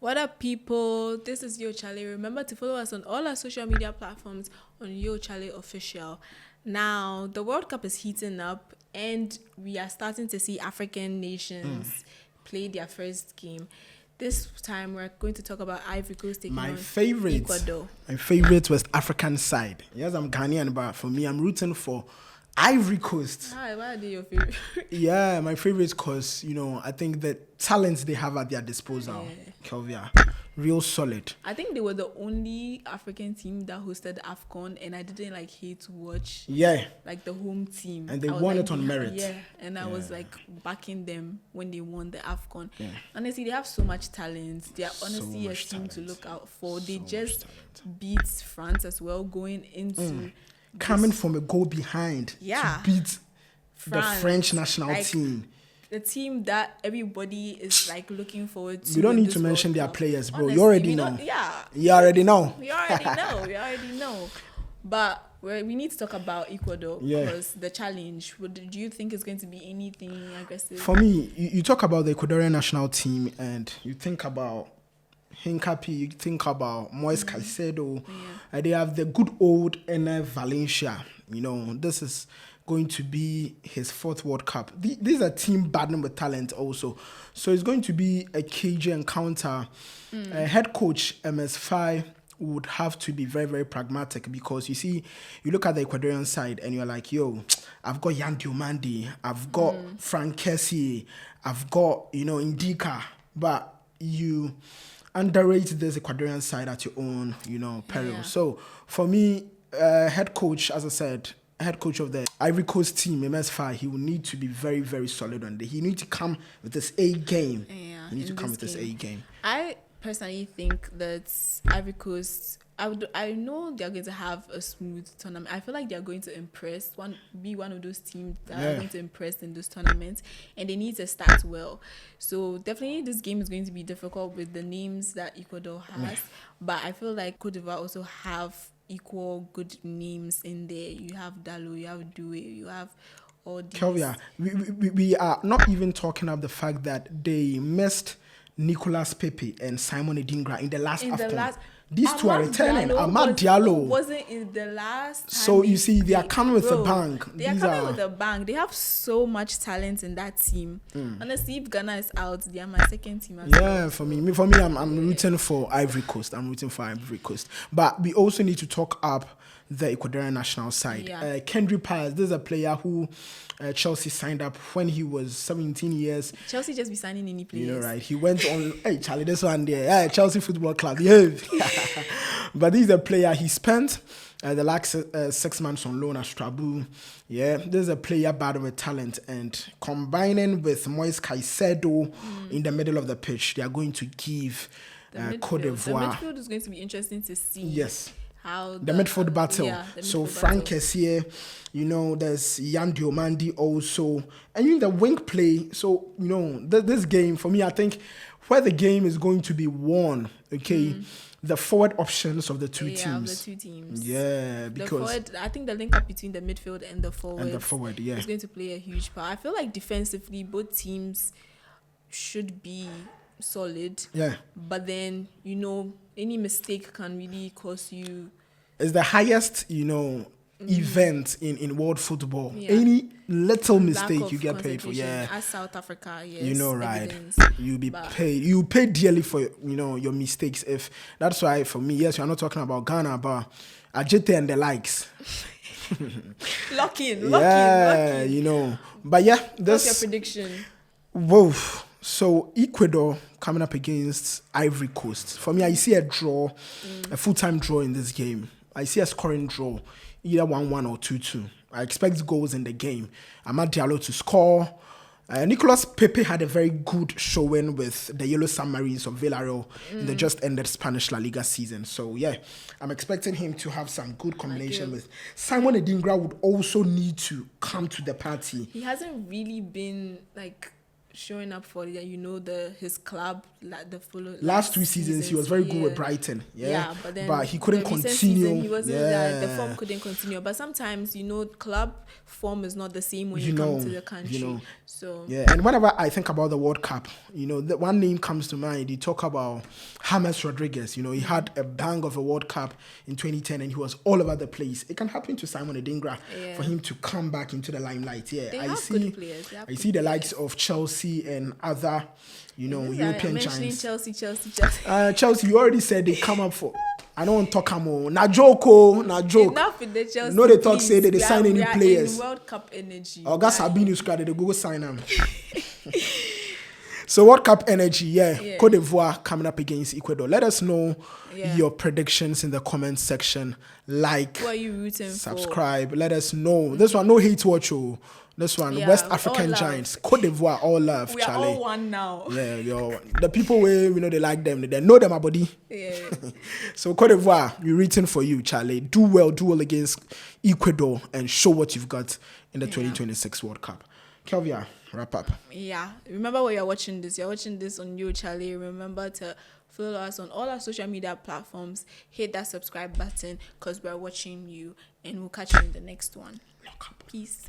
What up, people? This is Yo Charley. Remember to follow us on all our social media platforms on Yo Charley Official. Now, the World Cup is heating up, and we are starting to see African nations play their first game. This time, we're going to talk about Ivory Coast taking on Ecuador. My favorite West African side. Yes, I'm Ghanaian, but for me, I'm rooting for Ivory Coast. Why are they your favorite? Yeah, my favorite because, I think the talents they have at their disposal, Kelvia, real solid. I think they were the only African team that hosted AFCON, and I didn't hate to watch. Yeah. The home team. And they won it on merit. Yeah, and I was backing them when they won the AFCON. Yeah. Honestly, they have so much talent. They are honestly a team to look out for. They just beat France as well, going into coming from a goal behind to beat France, the French national team. The team that everybody is looking forward to. We don't need to mention their players, bro. Honestly, you already know. You already know. We already know. But we need to talk about Ecuador because the challenge. Do you think it's going to be anything aggressive? For me, you talk about the Ecuadorian national team and you think about Hincapi, you think about Moise Caicedo. They have the good old Ener Valencia. This is going to be his fourth World Cup. These are team battling with talent also. So it's going to be a cagey encounter. Head coach MS5 would have to be very, very pragmatic because you look at the Ecuadorian side and you're like, I've got Yan Diomande, I've got Frank Kessie, I've got, Indica, but you underrate this Ecuadorian side at your own, peril. Yeah. So for me, head coach, as I said, head coach of the Ivory Coast team, MS5, he will need to be very, very solid on it. He needs to come with this A game. Yeah, he needs to come with this A game. I personally think that Ivory Coast, I know they're going to have a smooth tournament. I feel like they're going to be one of those teams that are going to impress in those tournaments, and they need to start well. So definitely this game is going to be difficult with the names that Ecuador has, but I feel like Cote d'Ivoire also have equal good names in there. You have Dalo, you have Due, you have all these. Kelvia, we are not even talking about the fact that they missed Nicolas Pepe and Simon Edingra in the last AFCON. These two are returning. Amad Diallo wasn't in the last. So you see, they are coming with a bang. They are coming with a bang. They have so much talent in that team. Honestly, if Ghana is out, they are my second team. For me, I'm rooting for Ivory Coast. But we also need to talk up the Ecuadorian national side. Kendry Paz, this is a player who Chelsea signed up when he was 17 years. Chelsea just be signing any players. Right. He went on, hey, Charlie, this one there. Chelsea Football Club. Yeah. But this is a player, he spent the last 6 months on loan at Strasbourg. Yeah, this is a player bad with talent, and combining with Moise Caicedo in the middle of the pitch, they are going to give Cote d'Ivoire. The midfield is going to be interesting to see. Yes. How the midfield battle. Frank Kessie, there's Yan Diomande also, and the wing play. So this game for me, I think where the game is going to be won. The forward options of the two teams. Yeah, because I think the link up between the midfield and the forward. Is going to play a huge part. I feel like defensively, both teams should be solid. Yeah. But then, any mistake can really cost you. It's the highest, event in world football. Any little mistake you get paid for. Yeah. As South Africa, yes. Right. Evidence. You'll be paid. You pay dearly for, your mistakes. If that's why for me, yes, you're not talking about Ghana, but Ajite and the likes. Lock in. But yeah, what's your prediction? Whoa. So Ecuador coming up against Ivory Coast. For me, I see a draw, a full-time draw in this game. I see a scoring draw, either 1-1 or 2-2. I expect goals in the game. Amad Diallo to score. Nicolas Pepe had a very good showing with the Yellow Submarines of Villarreal in the just ended Spanish La Liga season. So yeah, I'm expecting him to have some good combination with Simon Edingra would also need to come to the party. He hasn't really been showing up for his club like the full last 2 seasons he was very good with Brighton, but then he couldn't the recent continue. Season, he wasn't the form couldn't continue. But sometimes club form is not the same when you come to the country. So and whenever I think about the World Cup, the one name comes to mind. You talk about James Rodriguez. He had a bang of a World Cup in 2010 and he was all over the place. It can happen to Simon Adingra for him to come back into the limelight. I see the likes of Chelsea and other European giants. Chelsea. Chelsea, you already said they come up for. I don't want to talk more. Na joke. Enough with the Chelsea. No, they talk say they sign any players. In World Cup energy. Gas Sabinus card they go sign them. So World Cup energy, Cote d'Ivoire coming up against Ecuador. Let us know your predictions in the comment section. Like, who are you rooting subscribe. For? Let us know. This one, no hate watch. This one, West African Giants, Cote d'Ivoire, all love. We are Charley. all one now. Yeah, the people where they like them, they know them, body. Yeah. So Cote d'Ivoire, we're rooting for you, Charley. Do well against Ecuador and show what you've got in the 2026 World Cup. Kelvia, wrap up. Yeah. Remember where you're watching this. You're watching this on you, Charley. Remember to follow us on all our social media platforms. Hit that subscribe button because we're watching you. And we'll catch you in the next one. Peace.